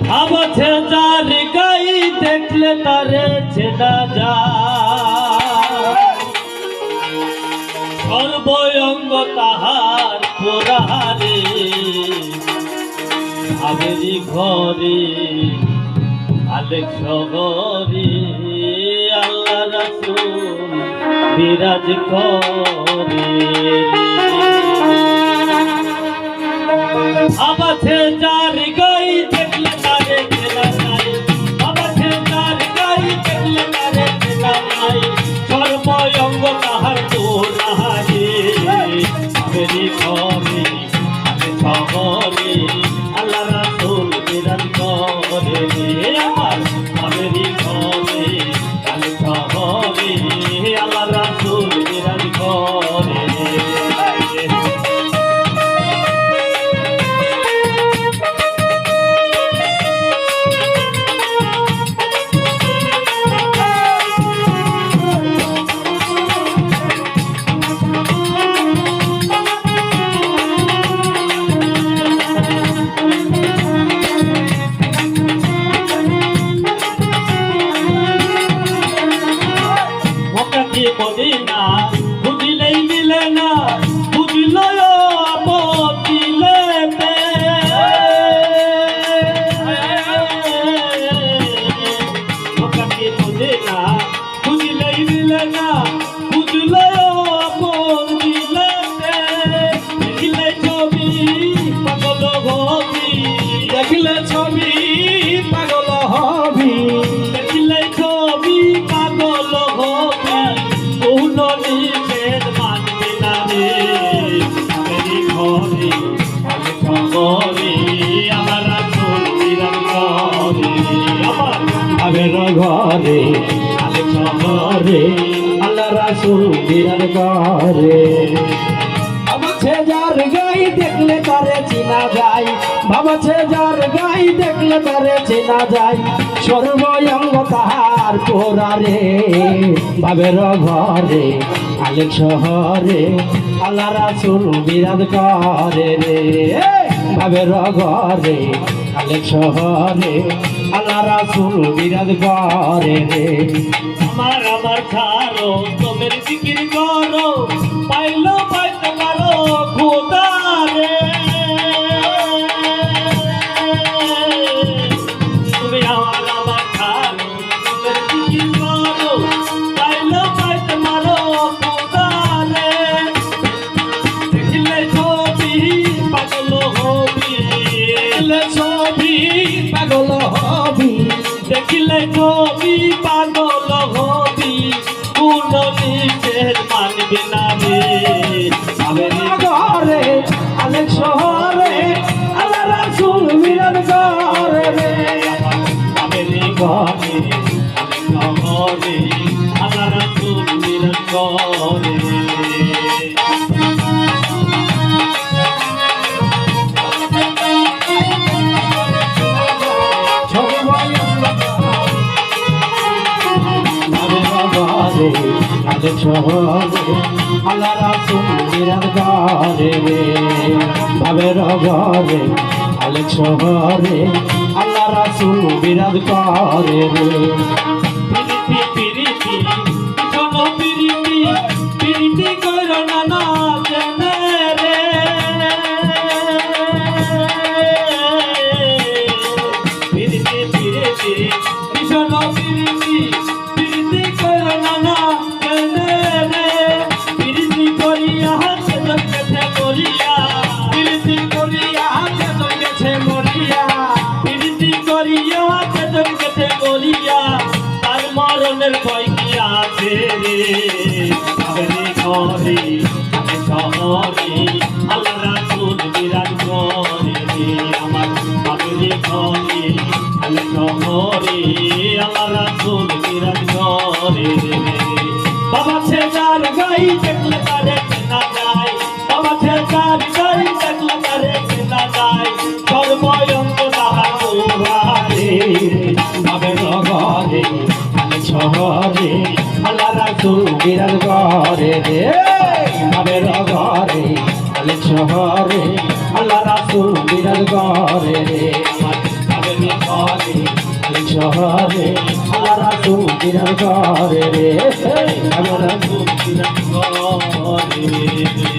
ভাবছে যার গাই দেখলে তারে চেনা যায়, সর্বঙ্গ তাহার পোড়ারে, ভাবেরি ঘরে আলেক শহরে আল্লাহ রাসূল বিরাজ করে। ভাবছে যার গাই দেখলে তারে চেনা যায়, ভাবছে যার গাই দেখলে তারে চেনা যায়, সর্বঙ্গ তাহার পোড়ারে, ভাবেরি ঘরে আলেক শহরে আল্লাহ রাসূল বিরাজ করে। আমার ভাবেরি ঘরে আলেক শহরে আল্লাহ রাসূল বিরাজ করে। মদিনা বুঝিলেই মিলে না, বুঝল বদিলেতে, মদিনা বুঝিলেই মিলে না, বুঝল বদিলেতে, দেখিলে ছবি পাগল হবি, দেখিলে ছবি পাগল হবি, দেখিলে ছবি পাগল হবি, কোন নিষেধ মানবে না রে। ভাবেরি ঘরে আলেক শহরে আমার রাসূল বিরাজ করে। আমার ভাবের ঘরে আলেক শহরে আল্লাহ রাসূল বিরাজ করে। ভাবছে যার গাই দেখলে তারে চেনা যায়, ভাবছে যার গাই দেখলে তারে চেনা যায়, সর্বঙ্গ তাহার পোড়ারে, ভাবের ঘরে আলেক শহরে আল্লাহ রাসূল বিরাজ করে রে। ভাবের ঘরে আলেক শহরে আল্লাহ রাসূল বিরাজ করে রে। আমার আমার ছাড়ো তোদের জিকির করো, পাইলো পাইতে পারো খোদা রে। তুমি আমার আমার ছাড়ো তোদের জিকির করো, পাইলো পাইতে পারো খোদা রে। দেখিলে ছবি পাগল হবি, দেখিলে ছবি পাগল হবি, দেখিলে ছবি পাগল হবি, কোন নিষেধ মানবে না রে। ভাবেরি ঘরে আলেক শহরে আল্লাহ রাসূল বিরাজ করে রে। ভাবেরি ঘরে আলেক শহরে আল্লাহ রাসূল বিরাজ করে। আলেক শহরে আল্লাহ রাসূল বিরাজ করে রে। ভাবের ঘরে আলেক শহরে আল্লাহ রাসূল বিরাজ করে রে। পিরিতি পিরিতি শোনো পিরিতি, পিরিতি করো না না জেনে রে। পিরিতি পিরিতি শোনো পিরিতি, পিরিতি করো না না জেনে রে। পিরিতি করিয়া হাতে ধরছে মরিয়া, পিরিতি করিয়া হাতে ধরছে মরিয়া, পিরিতি করিয়া হাতে ধরছে মরিয়া, তার মরণের ভয় কি আছে রে। ভাবেরি ঘরে আলেক শহরে আল্লাহ রাসূল বিরাজ করে রে। আমার ভাবেরি ঘরে আলেক শহরে আল্লাহ রাসূল বিরাজ করে রে। ভাবছে যার গাই দেখলে তারে চেনা যায়, ভাবছে যার গাই দেখলে তারে চেনা যায়, সর্বঙ্গ তাহার পোড়ারে, ভাবের ঘরে আলেক শহরে আল্লাহ রাসূল বিরাজ করে রে। ভাবের ঘরে আলেক শহরে আল্লাহ রাসূল বিরাজ করে রে। আমার ভাবেরি শহরে আমরা সুবিরাম করে রে আমরা সুবিরাম করে